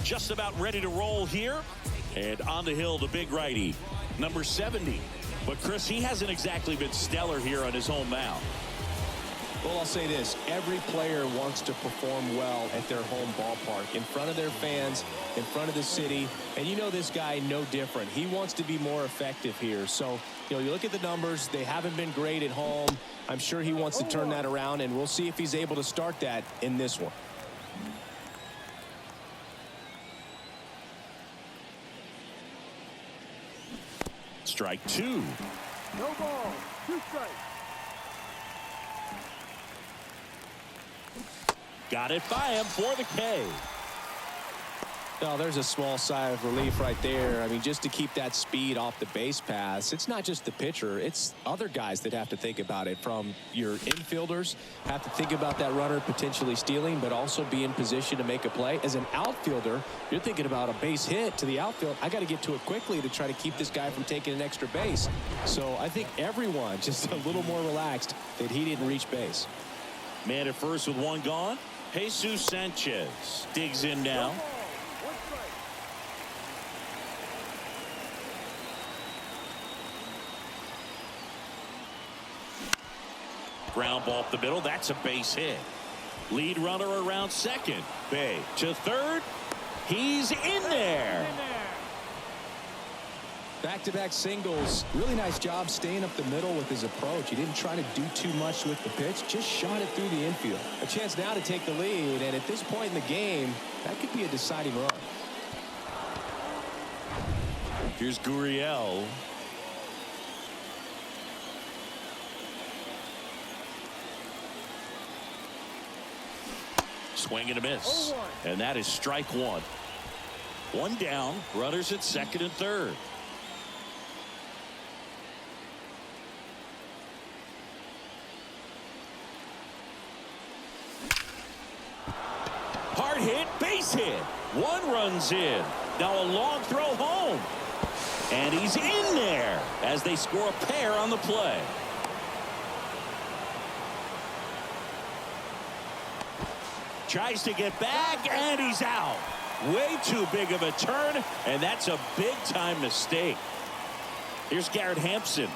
just about ready to roll here. And on the hill, the big righty, number 70. But, Chris, he hasn't exactly been stellar here on his home mound. Well, I'll say this. Every player wants to perform well at their home ballpark, in front of their fans, in front of the city. And you know this guy no different. He wants to be more effective here. So, you know, you look at the numbers. They haven't been great at home. I'm sure he wants to turn that around, and we'll see if he's able to start that in this one. Strike two. No ball. 2 strikes. Got it by him for the K. Oh, there's a small sigh of relief right there. I mean, just to keep that speed off the base paths. It's not just the pitcher. It's other guys that have to think about it. From your infielders, have to think about that runner potentially stealing, but also be in position to make a play. As an outfielder, you're thinking about a base hit to the outfield. I got to get to it quickly to try to keep this guy from taking an extra base. So I think everyone just a little more relaxed that he didn't reach base. Man at first with one gone. Jesus Sanchez digs in now. Ground ball up the middle. That's a base hit. Lead runner around second. Bay to third. He's in there. Back-to-back singles. Really nice job staying up the middle with his approach. He didn't try to do too much with the pitch. Just shot it through the infield. A chance now to take the lead. And at this point in the game, that could be a deciding run. Here's Gurriel. Swing and a miss. And that is strike one. One down. Runners at second and third. Hard hit, base hit. One runs in. Now a long throw home. And he's in there as they score a pair on the play. Tries to get back, and he's out. Way too big of a turn, and that's a big-time mistake. Here's Garrett Hampson.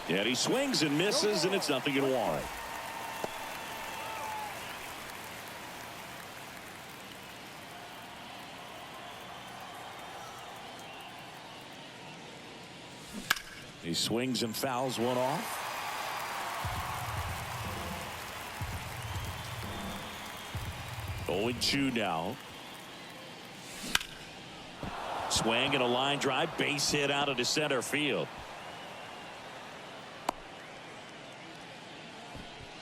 And he swings and misses, and it's 0-1. He swings and fouls one off. Oh, 2 now. Swing and a line drive, base hit out of the center field.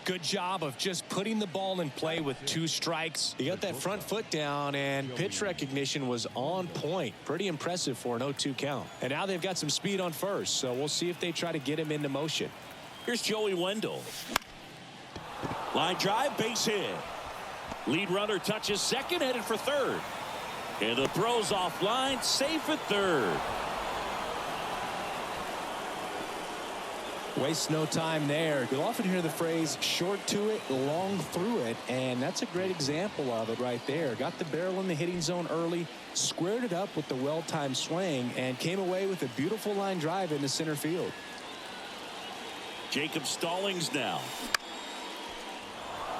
Good job of just putting the ball in play with 2 strikes. He got that front foot down, and pitch recognition was on point. Pretty impressive for an 0-2 count. And now they've got some speed on first, so we'll see if they try to get him into motion. Here's Joey Wendell. Line drive, base hit. Lead runner touches second, headed for third. And the throw's offline, safe at third. Waste no time there. You'll often hear the phrase short to it, long through it, and that's a great example of it right there. Got the barrel in the hitting zone early, squared it up with the well-timed swing, and came away with a beautiful line drive into center field. Jacob Stallings now.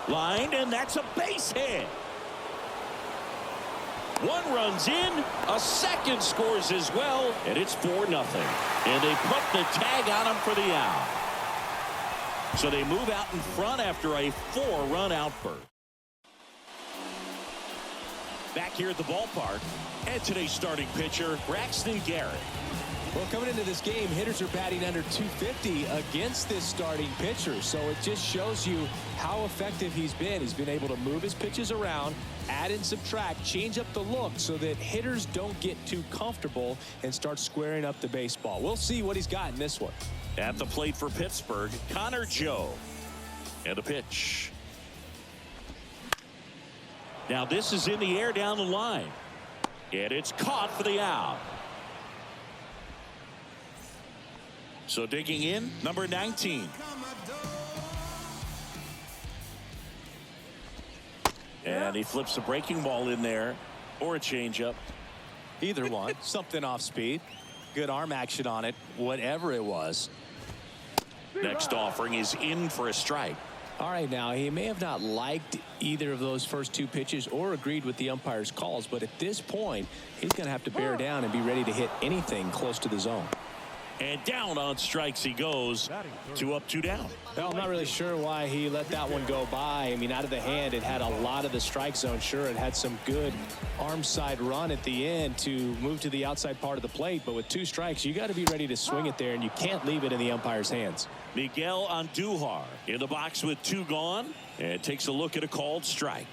Lined, and that's a base hit. One runs in, a second scores as well, and it's 4-0. And they put the tag on him for the out. So they move out in front after a 4-run outburst. Back here at the ballpark, and today's starting pitcher, Braxton Garrett. Well, coming into this game, hitters are batting under 250 against this starting pitcher. So it just shows you how effective he's been. He's been able to move his pitches around, add and subtract, change up the look so that hitters don't get too comfortable and start squaring up the baseball. We'll see what he's got in this one. At the plate for Pittsburgh, Connor Joe. And a pitch. Now this is in the air down the line. And it's caught for the out. So digging in, number 19. And he flips the breaking ball in there. Or a changeup. Either one. Something off speed. Good arm action on it. Whatever it was. Next offering is in for a strike. All right, now he may have not liked either of those first two pitches or agreed with the umpire's calls, but at this point he's going to have to bear down and be ready to hit anything close to the zone. And down on strikes he goes. 2 up, 2 down. Well, I'm not really sure why he let that one go by. I mean, out of the hand, it had a lot of the strike zone. Sure, it had some good arm side run at the end to move to the outside part of the plate, but with 2 strikes, you got to be ready to swing it there, and you can't leave it in the umpire's hands. Miguel Andujar in the box with 2 gone, and takes a look at a called strike.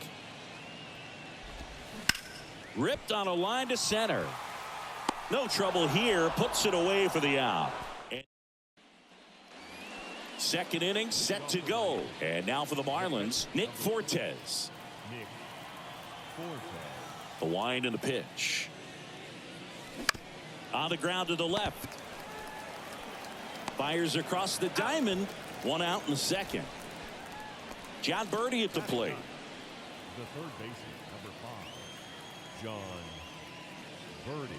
Ripped on a line to center. No trouble here, puts it away for the out. Second inning set to go. And now for the Marlins, Nick Fortes. The wind and the pitch. On the ground to the left. Fires across the diamond. 1 out in the second. John Birdie at the plate. The third baseman, number 5, John Birdie.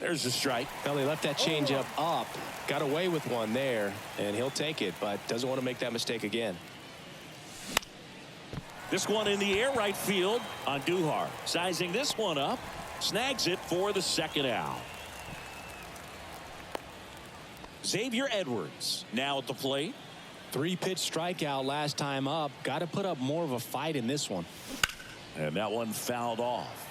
There's a strike. Well, he left that changeup up, got away with one there, and he'll take it, but doesn't want to make that mistake again. This one in the air right field. Andujar sizing this one up, snags it for the second out. Xavier Edwards now at the plate. 3-pitch strikeout last time up. Got to put up more of a fight in this one. And that one fouled off.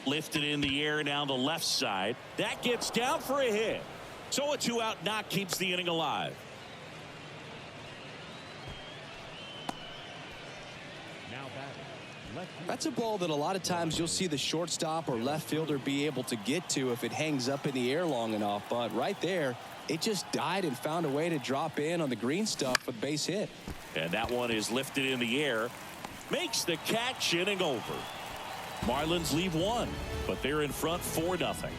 Lifted in the air down the left side. That gets down for a hit. So a 2-out knock keeps the inning alive. Now batting, left field. That's a ball that a lot of times you'll see the shortstop or left fielder be able to get to if it hangs up in the air long enough. But right there, it just died and found a way to drop in on the green stuff for the base hit. And that one is lifted in the air. Makes the catch, inning over. Marlins leave 1, but they're in front 4-0.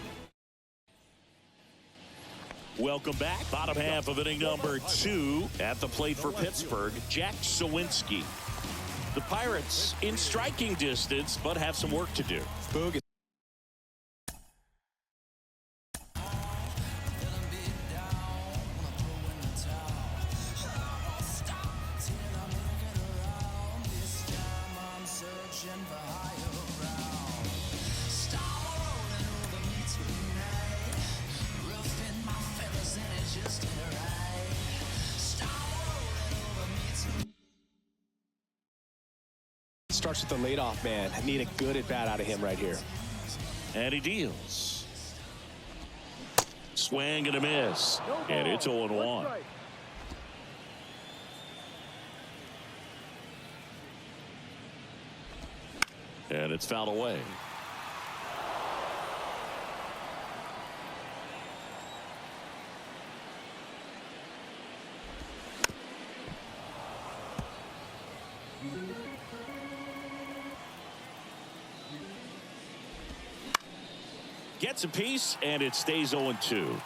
Welcome back. Bottom half of inning number 2 at the plate for Pittsburgh, Jack Sawinski. The Pirates in striking distance, but have some work to do. Boog. Starts with the leadoff man. Need a good at bat out of him right here. And he deals. Swing and a miss. And it's 0-1. And it's fouled away. Gets a piece, and it stays 0-2.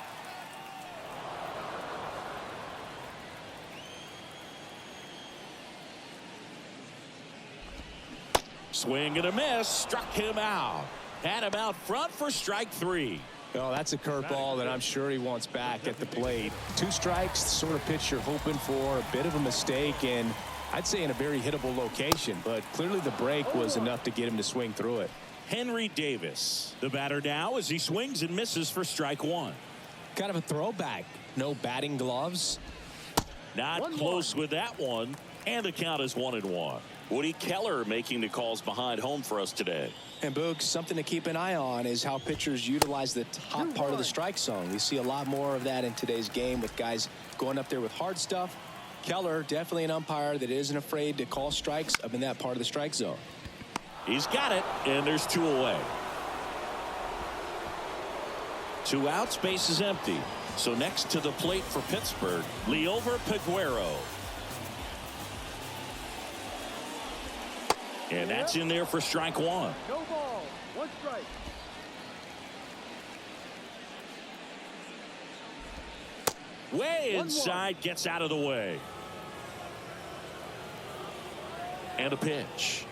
Swing and a miss. Struck him out. Had him out front for strike 3. Well, that's a curveball that I'm sure he wants back at the plate. 2 strikes, the sort of pitch you're hoping for. A bit of a mistake, and I'd say in a very hittable location. But clearly the break was enough to get him to swing through it. Henry Davis, the batter now, as he swings and misses for strike 1. Kind of a throwback. No batting gloves. Not close with that one, and the count is 1-1. Woody Keller making the calls behind home for us today. And Boog, something to keep an eye on is how pitchers utilize the top part of the strike zone. We see a lot more of that in today's game with guys going up there with hard stuff. Keller, definitely an umpire that isn't afraid to call strikes up in that part of the strike zone. He's got it, and there's 2 away. 2 outs, base is empty. So next to the plate for Pittsburgh, Liover Peguero. And that's in there for strike 1. No ball, 1 strike. Way inside, gets out of the way. And a pitch.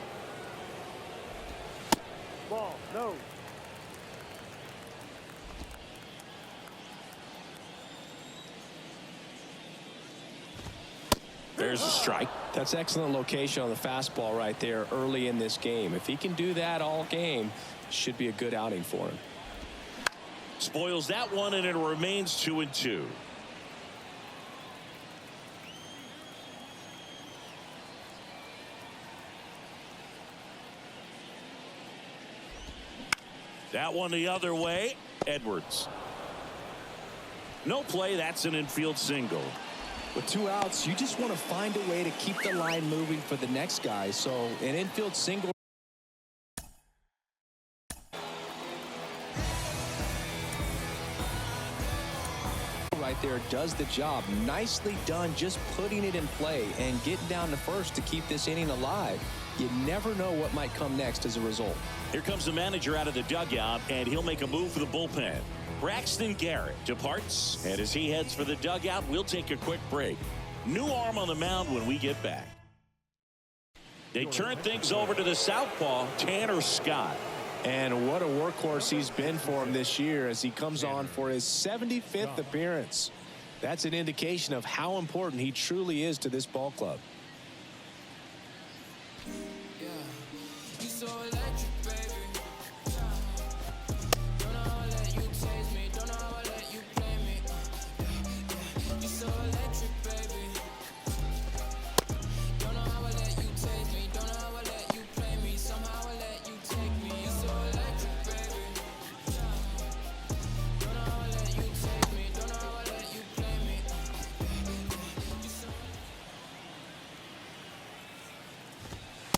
Ball, no. There's a strike. That's excellent location on the fastball right there early in this game. If he can do that all game, should be a good outing for him. Spoils that one, and it remains 2-2. That one the other way. Edwards. No play. That's an infield single. With 2 outs, you just want to find a way to keep the line moving for the next guy. So an infield single right there does the job. Nicely done, just putting it in play and getting down to first to keep this inning alive. You never know what might come next as a result. Here comes the manager out of the dugout, and he'll make a move for the bullpen. Braxton Garrett departs, and as he heads for the dugout, we'll take a quick break. New arm on the mound when we get back. They turn things over to the southpaw, Tanner Scott. And what a workhorse he's been for him this year as he comes on for his 75th appearance. That's an indication of how important he truly is to this ball club.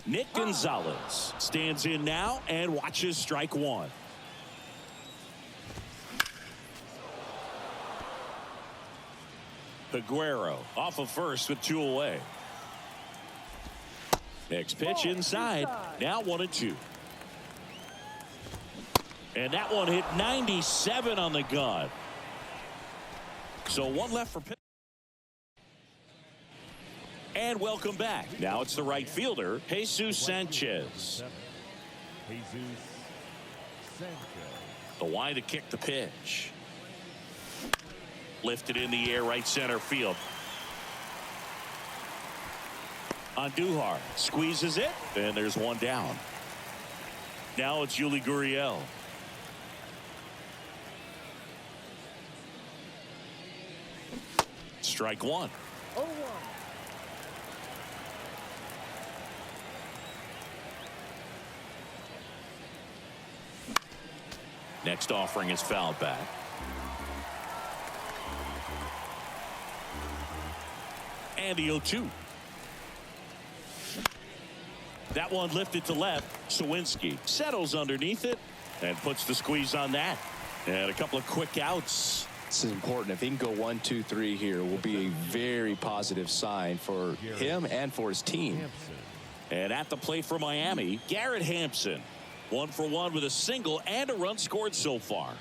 Nick Gonzalez stands in now and watches strike one. Peguero off of first with 2 away. Next pitch inside. Now 1-2. And that one hit 97 on the gun. So 1 left for pitch. And welcome back. Now it's the right fielder, Jesus Sanchez. Jesus Sanchez. The wide to kick the pitch. Lifted in the air, right center field. Andujar squeezes it, and there's 1 down. Now it's Yuli Gurriel. Strike 1. 0-1. Next offering is fouled back. And the 0-2. That one lifted to left. Sawinski settles underneath it and puts the squeeze on that. And a couple of quick outs. This is important. If he can go 1, 2, 3 here, will be a very positive sign for him and for his team. And at the plate for Miami, Garrett Hampson. 1 for 1 with a single and a run scored so far.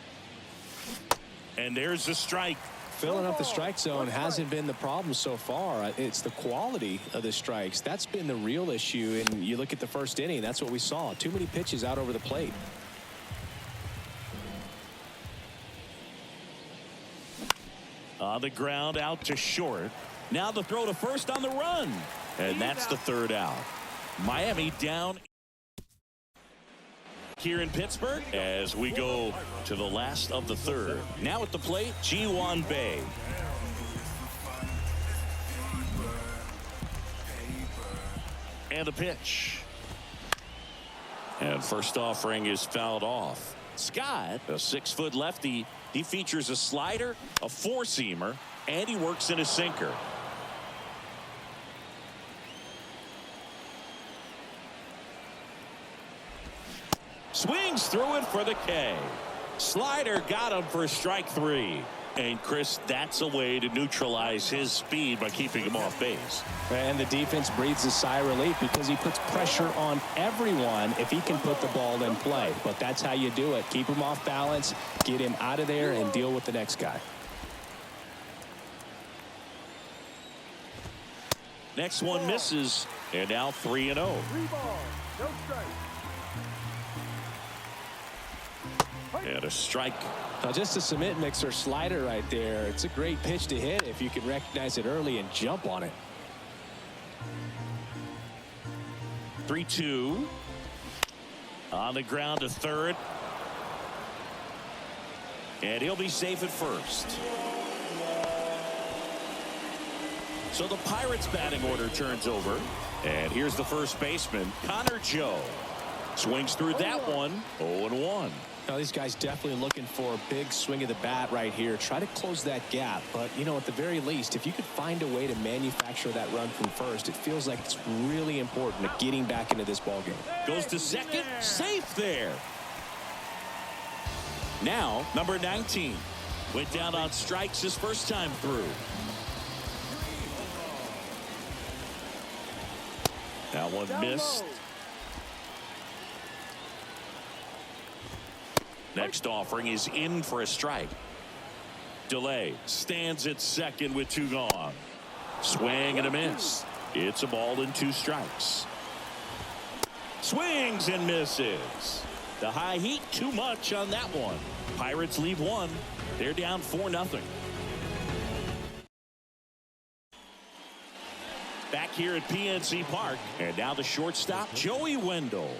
And there's the strike. Filling up the strike zone hasn't been the problem so far. It's the quality of the strikes. That's been the real issue. And you look at the first inning, that's what we saw. Too many pitches out over the plate. On the ground, out to short. Now the throw to first on the run. And that's the 3rd out. Miami down here in Pittsburgh as we go to the last of the 3rd. Now at the plate, Ji-Hwan Bae. And a pitch. And first offering is fouled off. Scott, a 6-foot lefty, he features a slider, a 4-seamer, and he works in a sinker. Swings through it for the K. Slider got him for strike 3. And Chris, that's a way to neutralize his speed by keeping him off base. And the defense breathes a sigh of relief because he puts pressure on everyone if he can put the ball in play. But that's how you do it. Keep him off balance, get him out of there, and deal with the next guy. Next one misses, and now 3-0. 3 balls, no strike. And a strike. Now just a cement mixer slider right there. It's a great pitch to hit if you can recognize it early and jump on it. 3-2. On the ground to third. And he'll be safe at first. So the Pirates batting order turns over. And here's the first baseman, Connor Joe. Swings through that one, 0-1. Now these guys definitely looking for a big swing of the bat right here. Try to close that gap. But, you know, at the very least, if you could find a way to manufacture that run from first, it feels like it's really important to getting back into this ballgame. Goes to second, safe there. Now, number 19. Went down on strikes his first time through. That one missed. Next offering is in for a strike. Delay stands at second with 2 gone. Swing and a miss. It's a ball and 2 strikes. Swings and misses. The high heat too much on that one. Pirates leave 1. They're down 4-0. Back here at PNC Park, and now the shortstop, Joey Wendell.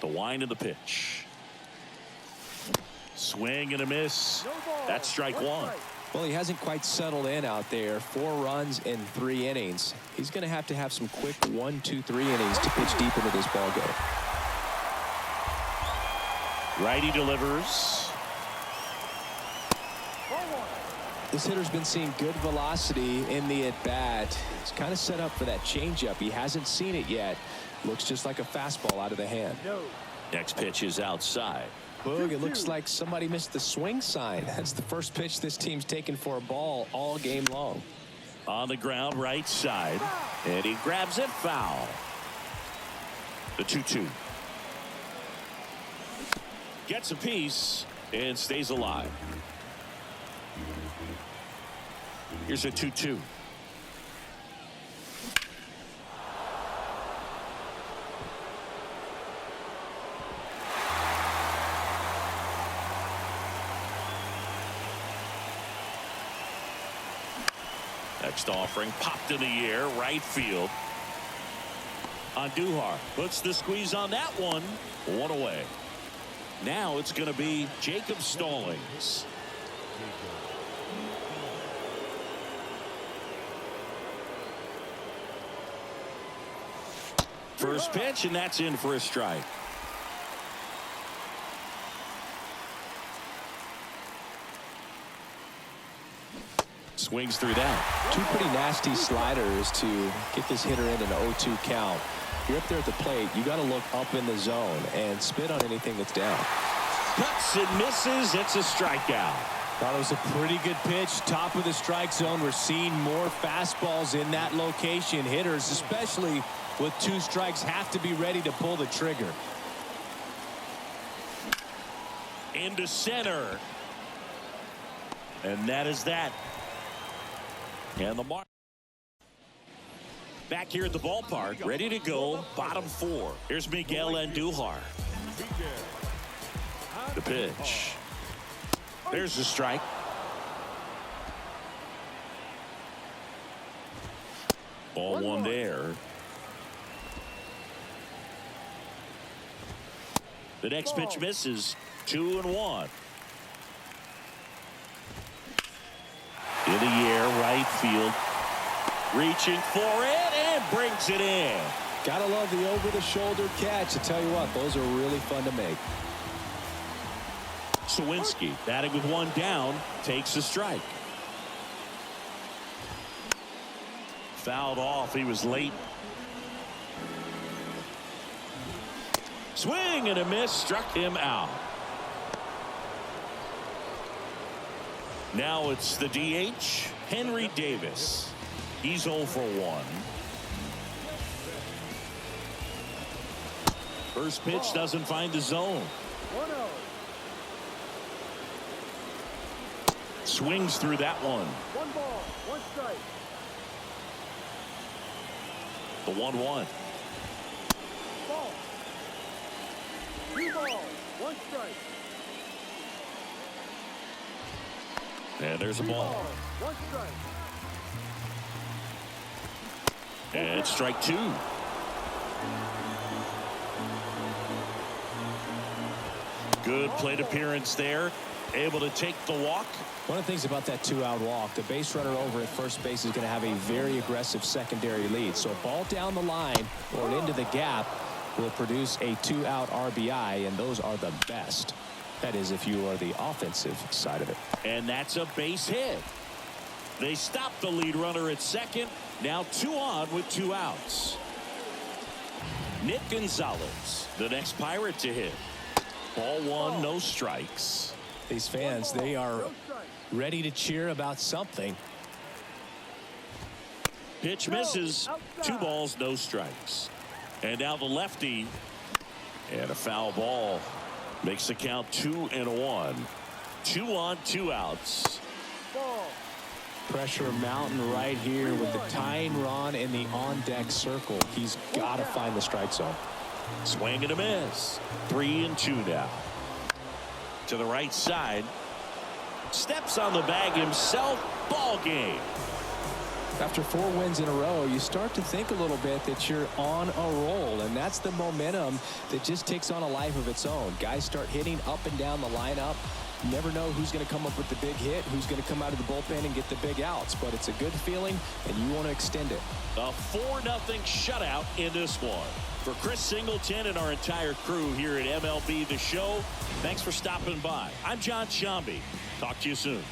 The wind of the pitch. Swing and a miss. That's strike 1. Well, he hasn't quite settled in out there. 4 runs in 3 innings. He's going to have some quick 1, 2, 3 innings to pitch deep into this ball game. Righty delivers. This hitter's been seeing good velocity in the at-bat. He's kind of set up for that changeup. He hasn't seen it yet. Looks just like a fastball out of the hand. Next pitch is outside. Boog, it looks like somebody missed the swing sign. That's the first pitch this team's taken for a ball all game long. On the ground, right side. And he grabs it, foul. The 2-2. Gets a piece and stays alive. Here's a 2-2. Next offering popped in the air, right field. Andujar puts the squeeze on that one. 1 away. Now it's going to be Jacob Stallings. First pitch, and that's in for a strike. Swings through that. 2 pretty nasty sliders to get this hitter in an 0-2 count. If you're up there at the plate, you got to look up in the zone and spit on anything that's down. Cuts and misses. It's a strikeout. Thought it was a pretty good pitch. Top of the strike zone. We're seeing more fastballs in that location. Hitters, especially with 2 strikes, have to be ready to pull the trigger. Into center. And that is that. And the mark. Back here at the ballpark, ready to go, bottom 4. Here's Miguel Andujar. The pitch. There's the strike. Ball 1 there. The next pitch misses. 2-1. In the air, right field. Reaching for it and brings it in. Gotta love the over-the-shoulder catch. I tell you what, those are really fun to make. Sawinski batting with 1 down, takes a strike. Fouled off. He was late. Swing and a miss, struck him out. Now it's the DH, Henry Davis. He's 0 for 1. First pitch doesn't find the zone. Swings through that one. 1 ball, 1 strike. The 1-1. Ball. 2 balls, 1 strike. And there's a 3 ball. balls, 1 strike. And strike 2. Good plate appearance there. Able to take the walk. One of the things about that 2-out walk, the base runner over at first base is going to have a very aggressive secondary lead. So a ball down the line or into the gap will produce a 2-out RBI, and those are the best. That is, if you are the offensive side of it. And that's a base hit. They stop the lead runner at second. Now 2 on with 2 outs. Nick Gonzalez, the next Pirate to hit. Ball 1, no strikes. These fans, they are ready to cheer about something. Pitch misses. 2 balls, no strikes. And now the lefty. And a foul ball. Makes the count 2-1. 2 on, 2 outs. Ball. Pressure mountain right here with the tying run in the on-deck circle. He's got to find the strike zone. Swing and a miss. 3-2 now. To the right side. Steps on the bag himself. Ball game. After 4 wins in a row, you start to think a little bit that you're on a roll, and that's the momentum that just takes on a life of its own. Guys start hitting up and down the lineup. You never know who's going to come up with the big hit, who's going to come out of the bullpen and get the big outs, but it's a good feeling, and you want to extend it. A 4-0 shutout in this one. For Chris Singleton and our entire crew here at MLB The Show, thanks for stopping by. I'm John Shambi. Talk to you soon.